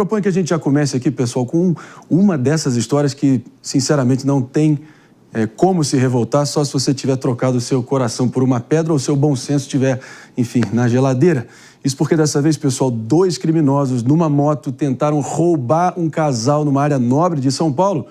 proponho que a gente já comece aqui, pessoal, com uma dessas histórias que, sinceramente, não tem como se revoltar, só se você tiver trocado o seu coração por uma pedra ou o seu bom senso estiver, enfim, na geladeira. Isso porque dessa vez, pessoal, 2 criminosos numa moto tentaram roubar um casal numa área nobre de São Paulo.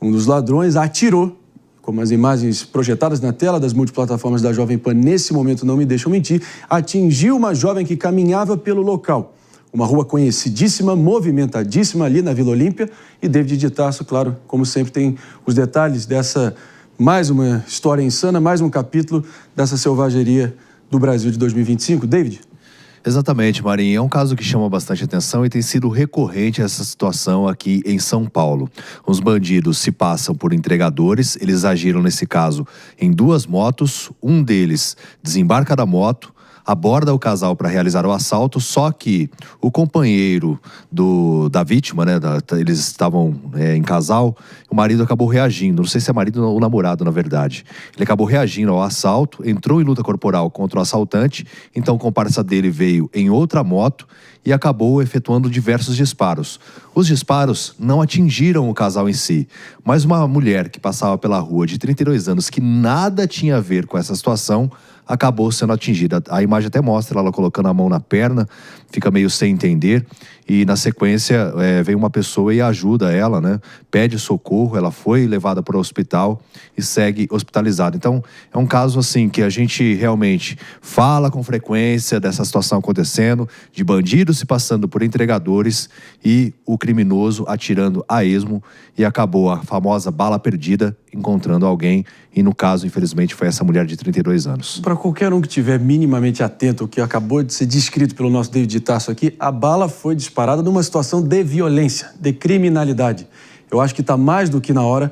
Um dos ladrões atirou, como as imagens projetadas na tela das multiplataformas da Jovem Pan nesse momento não me deixam mentir, atingiu uma jovem que caminhava pelo local. Uma rua conhecidíssima, movimentadíssima ali na Vila Olímpia. E David de Tarso, claro, como sempre, tem os detalhes dessa mais uma história insana, mais um capítulo dessa selvageria do Brasil de 2025. David? Exatamente, Marinho. É um caso que chama bastante atenção e tem sido recorrente essa situação aqui em São Paulo. Os bandidos se passam por entregadores, eles agiram nesse caso em 2 motos, um deles desembarca da moto, aborda o casal para realizar o assalto, só que o companheiro da vítima, né, eles estavam em casal, o marido acabou reagindo, não sei se é marido ou namorado, na verdade. Ele acabou reagindo ao assalto, entrou em luta corporal contra o assaltante, então o comparsa dele veio em outra moto e acabou efetuando diversos disparos. Os disparos não atingiram o casal em si, mas uma mulher que passava pela rua de 32 anos, que nada tinha a ver com essa situação, acabou sendo atingida. A imagem até mostra ela colocando a mão na perna, fica meio sem entender, e na sequência vem uma pessoa e ajuda ela, né? Pede socorro, ela foi levada para o hospital e segue hospitalizada. Então, é um caso assim que a gente realmente fala com frequência dessa situação acontecendo, de bandidos se passando por entregadores e o criminoso atirando a esmo, e acabou a famosa bala perdida encontrando alguém, e no caso, infelizmente, foi essa mulher de 32 anos. Para qualquer um que estiver minimamente atento ao que acabou de ser descrito pelo nosso David de Tarso aqui, a bala foi disparada numa situação de violência, de criminalidade. Eu acho que está mais do que na hora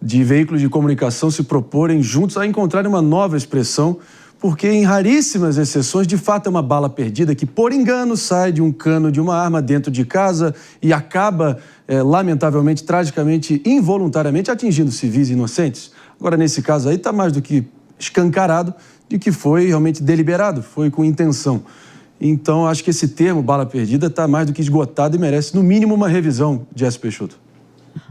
de veículos de comunicação se proporem juntos a encontrar uma nova expressão, porque em raríssimas exceções, de fato, é uma bala perdida que, por engano, sai de um cano de uma arma dentro de casa e acaba, lamentavelmente, tragicamente, involuntariamente, atingindo civis inocentes. Agora, nesse caso aí, está mais do que escancarado de que foi realmente deliberado, foi com intenção. Então, acho que esse termo, bala perdida, está mais do que esgotado e merece, no mínimo, uma revisão, Jesse Peixoto.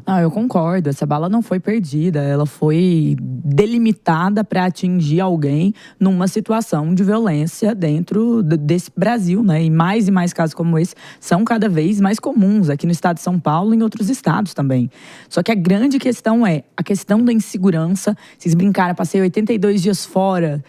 Não, eu concordo. Essa bala não foi perdida. Ela foi delimitada para atingir alguém numa situação de violência dentro desse Brasil, né? E mais casos como esse são cada vez mais comuns aqui no estado de São Paulo e em outros estados também. Só que a grande questão é a questão da insegurança. Vocês brincaram, passei 82 dias fora.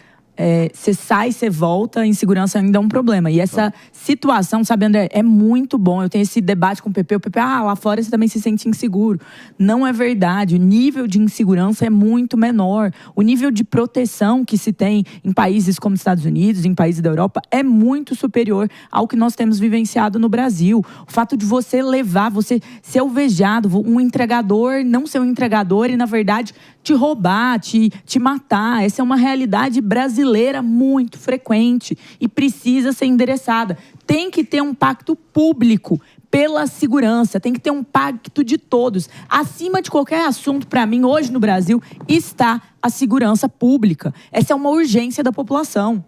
Você sai, você volta, a insegurança ainda é um problema. E essa situação, sabe, André, é muito bom. Eu tenho esse debate com o PP. O PP, lá fora você também se sente inseguro. Não é verdade. O nível de insegurança é muito menor. O nível de proteção que se tem em países como Estados Unidos, em países da Europa, é muito superior ao que nós temos vivenciado no Brasil. O fato de você levar, você ser alvejado, um entregador não ser um entregador e, na verdade, te roubar, te matar. Essa é uma realidade brasileira muito frequente e precisa ser endereçada. Tem que ter um pacto público pela segurança, tem que ter um pacto de todos. Acima de qualquer assunto, para mim, hoje no Brasil, está a segurança pública. Essa é uma urgência da população.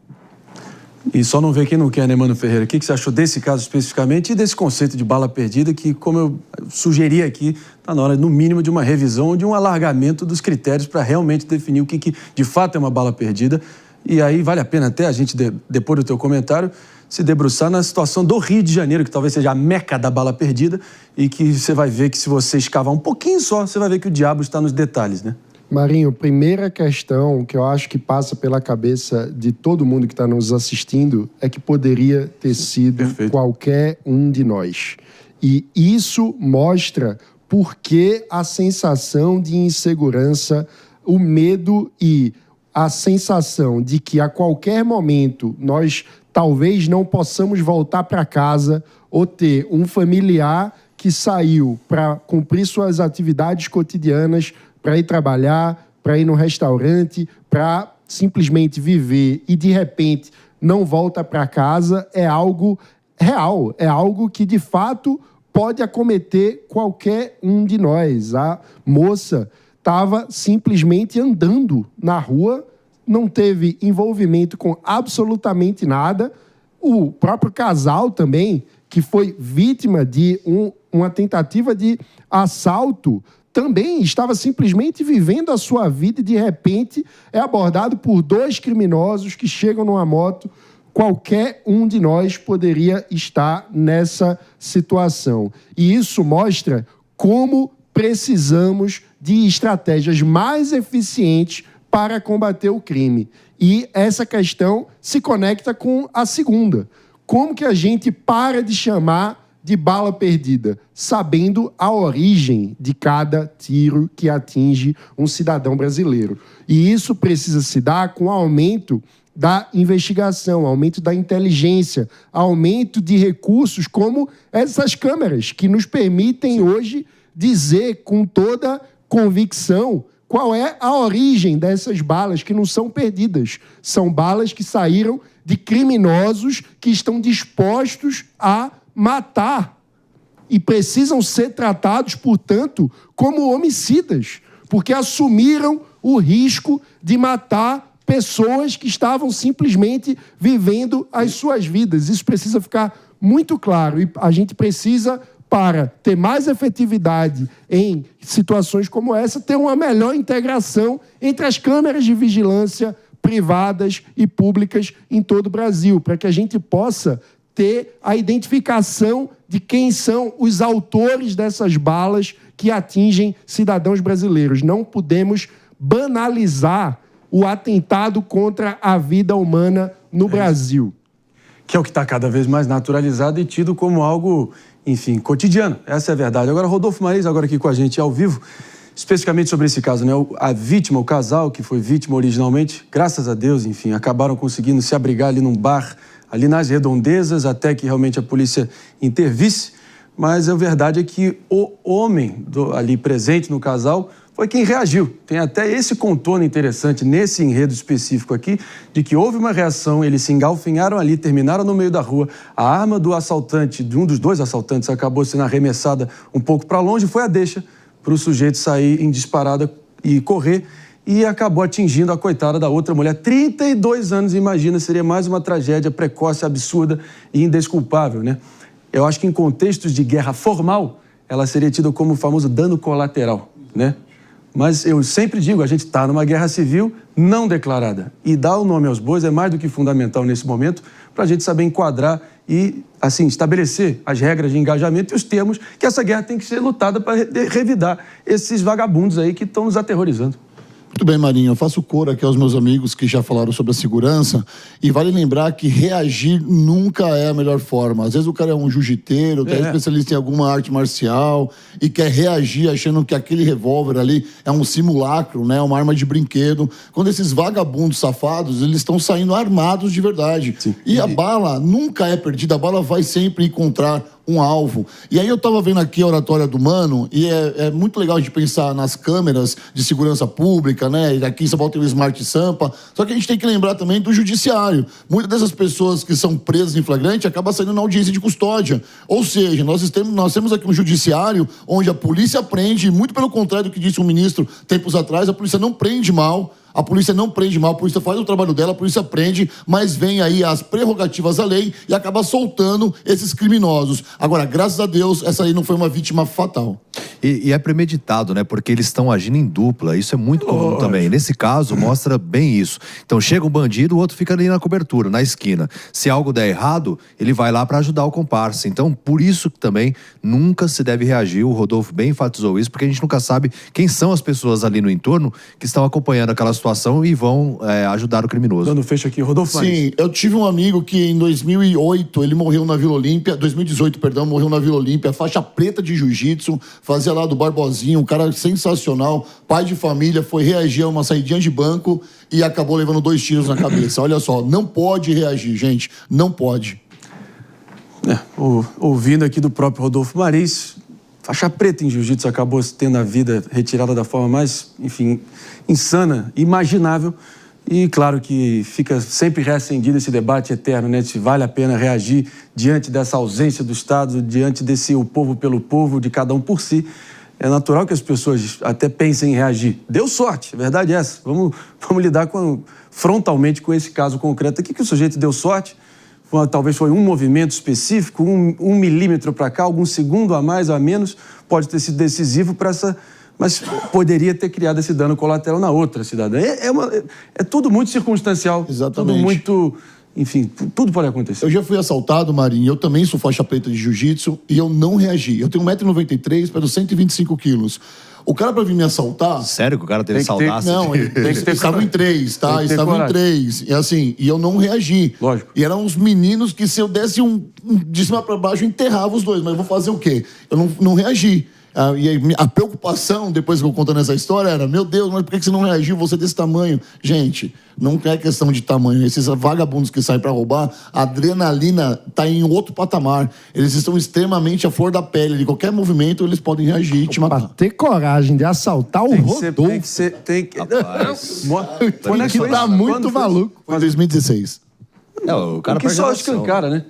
E só não vê quem não quer, né, Mano Ferreira? O que você achou desse caso especificamente e desse conceito de bala perdida que, como eu sugeri aqui, está na hora, no mínimo, de uma revisão ou de um alargamento dos critérios para realmente definir o que de fato é uma bala perdida. E aí vale a pena até a gente, depois do teu comentário, se debruçar na situação do Rio de Janeiro, que talvez seja a meca da bala perdida, e que você vai ver que se você escavar um pouquinho só, você vai ver que o diabo está nos detalhes, né? Marinho, primeira questão que eu acho que passa pela cabeça de todo mundo que está nos assistindo é que poderia ter sido qualquer um de nós. E isso mostra por que a sensação de insegurança, o medo e a sensação de que a qualquer momento nós talvez não possamos voltar para casa ou ter um familiar que saiu para cumprir suas atividades cotidianas, para ir trabalhar, para ir no restaurante, para simplesmente viver e, de repente, não volta para casa, é algo real, é algo que, de fato, pode acometer qualquer um de nós. A moça estava simplesmente andando na rua, não teve envolvimento com absolutamente nada. O próprio casal também, que foi vítima de uma tentativa de assalto, também estava simplesmente vivendo a sua vida e, de repente, é abordado por 2 criminosos que chegam numa moto. Qualquer um de nós poderia estar nessa situação. E isso mostra como precisamos de estratégias mais eficientes para combater o crime. E essa questão se conecta com a segunda. Como que a gente para de chamar de bala perdida, sabendo a origem de cada tiro que atinge um cidadão brasileiro? E isso precisa se dar com o aumento da investigação, aumento da inteligência, aumento de recursos como essas câmeras, que nos permitem hoje dizer com toda convicção qual é a origem dessas balas que não são perdidas. São balas que saíram de criminosos que estão dispostos a matar e precisam ser tratados, portanto, como homicidas, porque assumiram o risco de matar pessoas que estavam simplesmente vivendo as suas vidas. Isso precisa ficar muito claro e a gente precisa, para ter mais efetividade em situações como essa, ter uma melhor integração entre as câmeras de vigilância privadas e públicas em todo o Brasil, para que a gente possa ter a identificação de quem são os autores dessas balas que atingem cidadãos brasileiros. Não podemos banalizar o atentado contra a vida humana no Brasil. Que é o que está cada vez mais naturalizado e tido como algo, enfim, cotidiano. Essa é a verdade. Agora, Rodolfo Maris, agora aqui com a gente ao vivo, especificamente sobre esse caso, né? A vítima, o casal que foi vítima originalmente, graças a Deus, enfim, acabaram conseguindo se abrigar ali num bar, ali nas redondezas, até que realmente a polícia intervisse. Mas a verdade é que o homem ali presente no casal foi quem reagiu. Tem até esse contorno interessante nesse enredo específico aqui, de que houve uma reação, eles se engalfinharam ali, terminaram no meio da rua, a arma do assaltante, de um dos 2 assaltantes, acabou sendo arremessada um pouco para longe, foi a deixa para o sujeito sair em disparada e correr, e acabou atingindo a coitada da outra mulher. 32 anos, imagina, seria mais uma tragédia precoce, absurda e indesculpável, né? Eu acho que em contextos de guerra formal, ela seria tida como o famoso dano colateral, né? Mas eu sempre digo, a gente está numa guerra civil não declarada. E dar o nome aos bois é mais do que fundamental nesse momento para a gente saber enquadrar e, assim, estabelecer as regras de engajamento e os termos que essa guerra tem que ser lutada para revidar esses vagabundos aí que estão nos aterrorizando. Muito bem, Marinho. Eu faço coro aqui aos meus amigos que já falaram sobre a segurança e vale lembrar que reagir nunca é a melhor forma. Às vezes o cara é um jiu-jiteiro, é especialista em alguma arte marcial e quer reagir achando que aquele revólver ali é um simulacro, né? Uma arma de brinquedo. Quando esses vagabundos safados, eles estão saindo armados de verdade. Sim. E a bala nunca é perdida, a bala vai sempre encontrar um alvo. E aí eu tava vendo aqui a oratória do Mano e é muito legal de pensar nas câmeras de segurança pública, né? E aqui em São Paulo tem o Smart Sampa. Só que a gente tem que lembrar também do judiciário. Muitas dessas pessoas que são presas em flagrante acabam saindo na audiência de custódia. Ou seja, nós temos aqui um judiciário onde a polícia prende, muito pelo contrário do que disse um ministro tempos atrás, a polícia não prende mal. A polícia não prende mal, a polícia faz o trabalho dela, a polícia prende, mas vem aí as prerrogativas da lei e acaba soltando esses criminosos. Agora, graças a Deus, essa aí não foi uma vítima fatal. E é premeditado, né? Porque eles estão agindo em dupla. Isso é muito comum também. Nesse caso, mostra bem isso. Então, chega um bandido, o outro fica ali na cobertura, na esquina. Se algo der errado, ele vai lá para ajudar o comparsa. Então, por isso que também nunca se deve reagir. O Rodolfo bem enfatizou isso, porque a gente nunca sabe quem são as pessoas ali no entorno que estão acompanhando aquela situação e vão ajudar o criminoso. Dando fecho aqui, Rodolfo. Sim, eu tive um amigo que em 2008, ele morreu na Vila Olímpia, 2018, perdão, morreu na Vila Olímpia, faixa preta de jiu-jitsu, fazia lá do Barbosinho, um cara sensacional, pai de família, foi reagir a uma saidinha de banco e acabou levando 2 tiros na cabeça. Olha só, não pode reagir, gente, não pode. Ouvindo aqui do próprio Rodolfo Maris, faixa preta em jiu-jitsu acabou tendo a vida retirada da forma mais, enfim, insana, imaginável. E claro que fica sempre reacendido esse debate eterno, né? Se vale a pena reagir diante dessa ausência do Estado, diante desse o povo pelo povo, de cada um por si. É natural que as pessoas até pensem em reagir. Deu sorte, a verdade é essa. Vamos lidar frontalmente com esse caso concreto aqui, que o sujeito deu sorte, talvez foi um movimento específico, um milímetro para cá, algum segundo a mais ou a menos, pode ter sido decisivo para essa... Mas poderia ter criado esse dano colateral na outra cidadã. É tudo muito circunstancial. Exatamente. Tudo muito... Enfim, tudo pode acontecer. Eu já fui assaltado, Marinho. Eu também sou faixa preta de jiu-jitsu e eu não reagi. Eu tenho 1,93 m, peso 125 quilos. O cara, pra vir me assaltar... Sério que o cara teve saudade? Não, eles estavam em 3, tá? Eles estavam em 3. E assim, e eu não reagi. Lógico. E eram uns meninos que, se eu desse de cima pra baixo, eu enterrava os dois. Mas eu vou fazer o quê? Eu não reagi. E a preocupação, depois que eu contando essa história, era: meu Deus, mas por que você não reagiu? Você é desse tamanho. Gente, não é questão de tamanho. Esses vagabundos que saem pra roubar, a adrenalina tá em outro patamar. Eles estão extremamente à flor da pele. De qualquer movimento, eles podem reagir e te matar. Pra ter coragem de assaltar o Rodolfo. Tem que dar muito maluco. Foi em 2016. O cara que só escancara, né?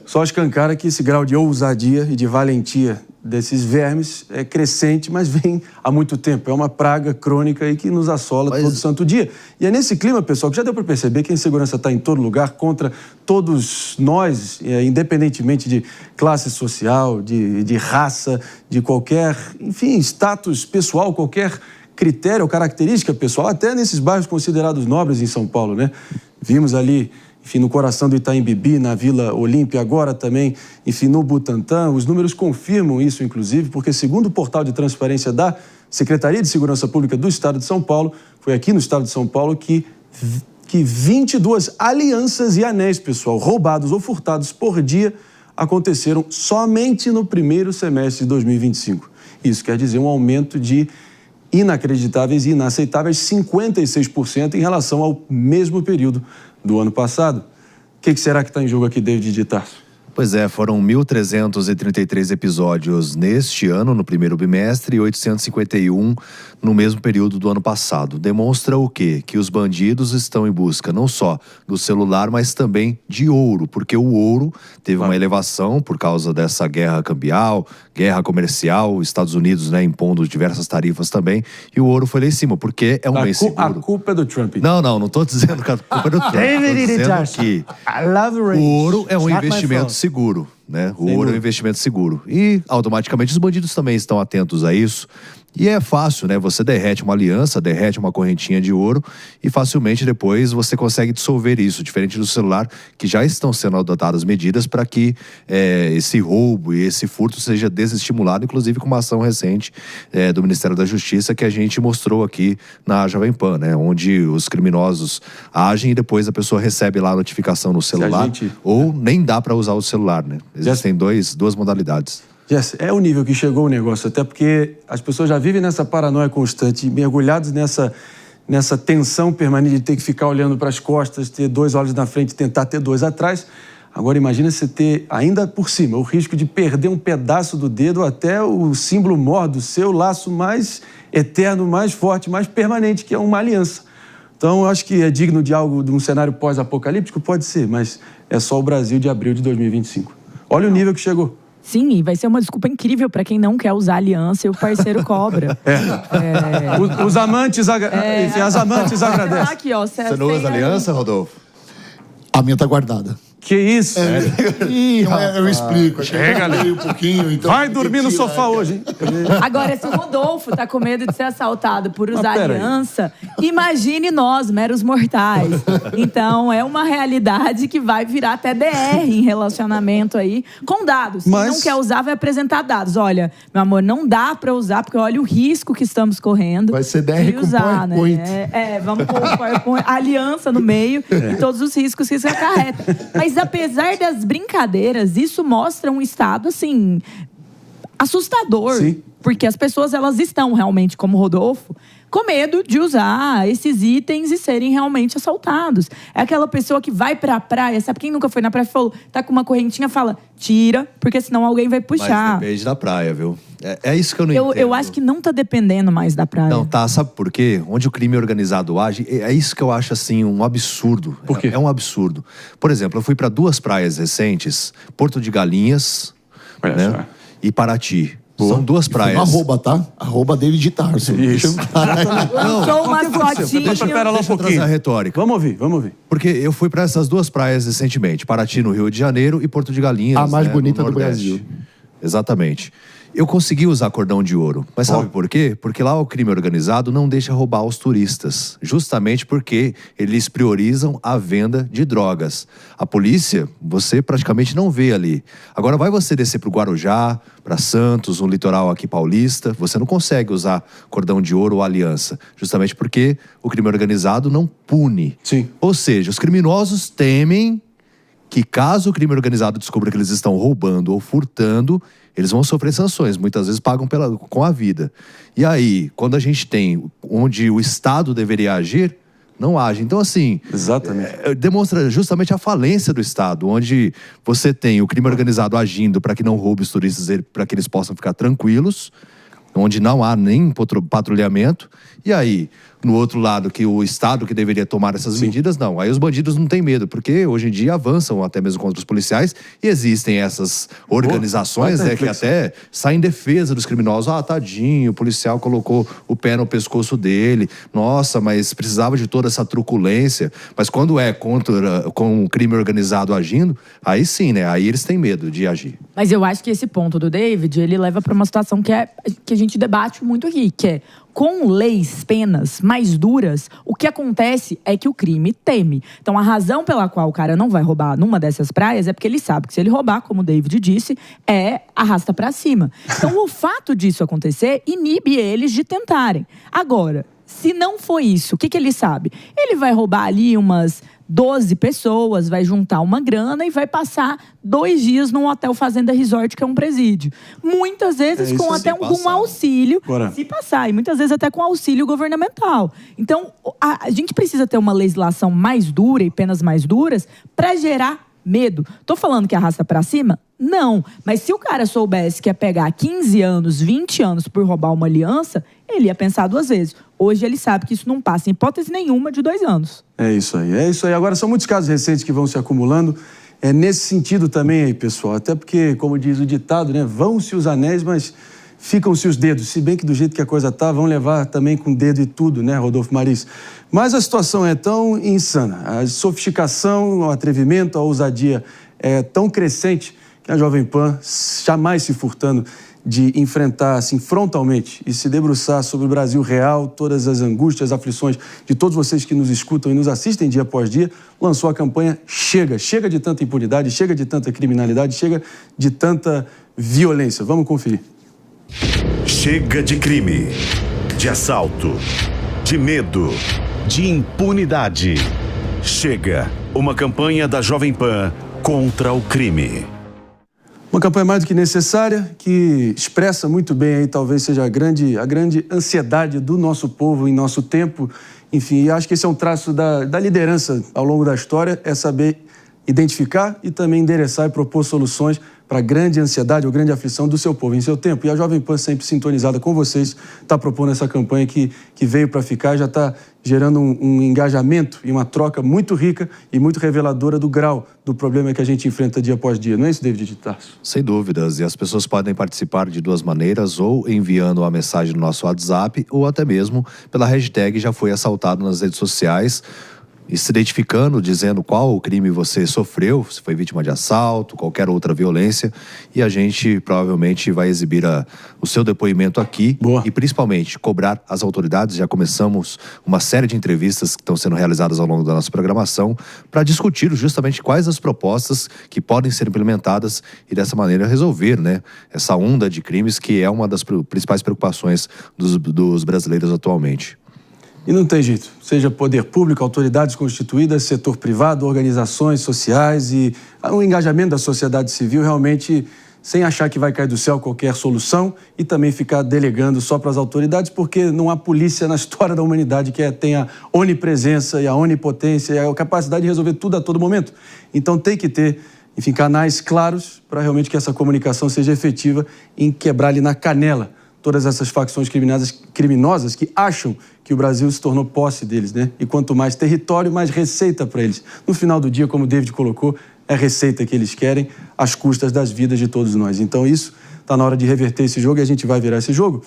Só escancara que esse grau de ousadia e de valentia desses vermes é crescente, mas vem há muito tempo. É uma praga crônica aí que nos assola todo santo dia. E é nesse clima, pessoal, que já deu para perceber que a insegurança está em todo lugar, contra todos nós, independentemente de classe social, de raça, de qualquer, enfim, status pessoal, qualquer critério ou característica pessoal, até nesses bairros considerados nobres em São Paulo, né? Vimos ali, enfim, no coração do Itaim Bibi, na Vila Olímpia, agora também, enfim, no Butantã. Os números confirmam isso, inclusive, porque, segundo o portal de transparência da Secretaria de Segurança Pública do Estado de São Paulo, foi aqui no Estado de São Paulo que 22 alianças e anéis, pessoal, roubados ou furtados por dia, aconteceram somente no primeiro semestre de 2025. Isso quer dizer um aumento de inacreditáveis e inaceitáveis 56% em relação ao mesmo período do ano passado. O que será que está em jogo aqui, David de Tarso? Pois é, foram 1.333 episódios neste ano, no primeiro bimestre, e 851 no mesmo período do ano passado. Demonstra o quê? Que os bandidos estão em busca não só do celular, mas também de ouro, porque o ouro teve uma elevação por causa dessa guerra cambial, guerra comercial, Estados Unidos, né, impondo diversas tarifas também, e o ouro foi lá em cima, porque é um bem seguro. A culpa é do Trump. Não estou dizendo que a culpa é do Trump. Estou dizendo que o ouro é um investimento seguro, né? O ouro é um investimento seguro. E automaticamente os bandidos também estão atentos a isso. E é fácil, né? Você derrete uma aliança, derrete uma correntinha de ouro e facilmente depois você consegue dissolver isso, diferente do celular, que já estão sendo adotadas medidas para que esse roubo e esse furto seja desestimulado, inclusive com uma ação recente do Ministério da Justiça que a gente mostrou aqui na Jovem Pan, né? Onde os criminosos agem e depois a pessoa recebe lá a notificação no celular, ou nem dá para usar o celular, né? Existem duas modalidades. Jess, é o nível que chegou o negócio, até porque as pessoas já vivem nessa paranoia constante, mergulhados nessa tensão permanente de ter que ficar olhando para as costas, ter 2 olhos na frente e tentar ter 2 atrás. Agora imagina você ter, ainda por cima, o risco de perder um pedaço do dedo, até o símbolo mor do seu laço mais eterno, mais forte, mais permanente, que é uma aliança. Então, eu acho que é digno de algo, de um cenário pós-apocalíptico? Pode ser, mas é só o Brasil de abril de 2025. Olha o nível que chegou. Sim, e vai ser uma desculpa incrível para quem não quer usar aliança e o parceiro cobra. Os amantes, enfim, as amantes agradecem. Aqui, ó, você não usa aliança, Rodolfo? A minha tá guardada. Que isso? Eu explico. Chega ali um pouquinho. Então vai dormir no sofá hoje, hein? Agora, se o Rodolfo tá com medo de ser assaltado por usar aliança, imagine nós, meros mortais. Então, é uma realidade que vai virar até DR em relacionamento aí, com dados. Se não quer usar, vai apresentar dados. Olha, meu amor, não dá pra usar, porque olha o risco que estamos correndo. Vai ser DR com usar, PowerPoint. Né? Vamos pôr o PowerPoint, aliança no meio e todos os riscos que isso acarreta. Mas apesar das brincadeiras, isso mostra um estado, assim, assustador. Sim. Porque as pessoas, elas estão realmente, como o Rodolfo, com medo de usar esses itens e serem realmente assaltados. É aquela pessoa que vai pra praia, sabe quem nunca foi na praia e falou, tá com uma correntinha, fala, tira, porque senão alguém vai puxar. Mas depende da praia, viu? É isso que eu não entendo. Eu acho que não tá dependendo mais da praia. Não, tá, sabe por quê? Onde o crime organizado age, é isso que eu acho, assim, um absurdo. Por quê? É um absurdo. Por exemplo, eu fui para 2 praias recentes, Porto de Galinhas, né, e Paraty. São duas praias. Arroba, tá? Arroba David Tarso. Isso. Lançou uma fotinha. Espera lá um pouquinho. A retórica. Vamos ouvir. Porque eu fui para essas duas praias recentemente, Paraty, no Rio de Janeiro, e Porto de Galinhas, a mais bonita no do Brasil. Exatamente. Eu consegui usar cordão de ouro. Mas sabe por quê? Porque lá o crime organizado não deixa roubar os turistas. Justamente porque eles priorizam a venda de drogas. A polícia, você praticamente não vê ali. Agora vai você descer para o Guarujá, para Santos, um litoral aqui paulista, você não consegue usar cordão de ouro ou aliança. Justamente porque o crime organizado não pune. Sim. Ou seja, os criminosos temem que caso o crime organizado descubra que eles estão roubando ou furtando, eles vão sofrer sanções, muitas vezes pagam com a vida. E aí, quando a gente tem onde o Estado deveria agir, não age. Então, assim, exatamente. Demonstra justamente a falência do Estado, onde você tem o crime organizado agindo para que não roube os turistas, para que eles possam ficar tranquilos, onde não há nem patrulhamento. E aí, no outro lado, que o Estado que deveria tomar essas medidas, não. Aí os bandidos não têm medo, porque hoje em dia avançam até mesmo contra os policiais e existem essas organizações que até saem em defesa dos criminosos. Ah, tadinho, o policial colocou o pé no pescoço dele. Nossa, mas precisava de toda essa truculência. Mas quando é com o crime organizado agindo, aí sim, né? Aí eles têm medo de agir. Mas eu acho que esse ponto do David, ele leva para uma situação que a gente debate muito aqui, que é com leis, penas mais duras, o que acontece é que o crime teme. Então, a razão pela qual o cara não vai roubar numa dessas praias é porque ele sabe que se ele roubar, como o David disse, arrasta pra cima. Então, o fato disso acontecer inibe eles de tentarem. Agora, se não for isso, o que ele sabe? Ele vai roubar ali umas 12 pessoas, vai juntar uma grana e vai passar 2 dias num hotel fazenda resort, que é um presídio. Muitas vezes com até algum auxílio, se passar, e muitas vezes até com auxílio governamental. Então, a gente precisa ter uma legislação mais dura e penas mais duras para gerar medo. Tô falando que arrasta pra cima? Não. Mas se o cara soubesse que ia pegar 15 anos, 20 anos por roubar uma aliança, ele ia pensar 2 vezes. Hoje ele sabe que isso não passa em hipótese nenhuma de 2 anos. É isso aí. Agora, são muitos casos recentes que vão se acumulando. É nesse sentido também aí, pessoal. Até porque, como diz o ditado, né? Vão-se os anéis, mas ficam-se os dedos. Se bem que do jeito que a coisa tá, vão levar também com dedo e tudo, né, Rodolfo Maris? Mas a situação é tão insana. A sofisticação, o atrevimento, a ousadia é tão crescente que a Jovem Pan, jamais se furtando de enfrentar assim frontalmente e se debruçar sobre o Brasil real, todas as angústias, aflições de todos vocês que nos escutam e nos assistem dia após dia, lançou a campanha Chega de tanta impunidade, chega de tanta criminalidade, chega de tanta violência. Vamos conferir. Chega de crime, de assalto, de medo, de impunidade. Chega, uma campanha da Jovem Pan contra o crime. Uma campanha mais do que necessária, que expressa muito bem aí, talvez seja a grande ansiedade do nosso povo em nosso tempo. Enfim, e acho que esse é um traço da liderança ao longo da história, é saber identificar e também endereçar e propor soluções para a grande ansiedade ou grande aflição do seu povo em seu tempo. E a Jovem Pan, sempre sintonizada com vocês, está propondo essa campanha que veio para ficar, já está gerando um engajamento e uma troca muito rica e muito reveladora do grau do problema que a gente enfrenta dia após dia. Não é isso, David de Tarso? Sem dúvidas. E as pessoas podem participar de 2 maneiras, ou enviando uma mensagem no nosso WhatsApp, ou até mesmo pela hashtag Já Foi Assaltado nas redes sociais, e se identificando, dizendo qual o crime você sofreu, se foi vítima de assalto, qualquer outra violência, e a gente provavelmente vai exibir o seu depoimento aqui. Boa. E principalmente cobrar as autoridades. Já começamos uma série de entrevistas que estão sendo realizadas ao longo da nossa programação para discutir justamente quais as propostas que podem ser implementadas e dessa maneira resolver, né, essa onda de crimes que é uma das principais preocupações dos brasileiros atualmente. E não tem jeito, seja poder público, autoridades constituídas, setor privado, organizações sociais e o engajamento da sociedade civil, realmente sem achar que vai cair do céu qualquer solução e também ficar delegando só para as autoridades, porque não há polícia na história da humanidade que tenha a onipresença e a onipotência e a capacidade de resolver tudo a todo momento. Então tem que ter, enfim, canais claros para realmente que essa comunicação seja efetiva em quebrar ali na canela todas essas facções criminosas que acham que o Brasil se tornou posse deles, né? E quanto mais território, mais receita para eles. No final do dia, como o David colocou, é receita que eles querem às custas das vidas de todos nós. Então isso está na hora de reverter esse jogo e a gente vai virar esse jogo.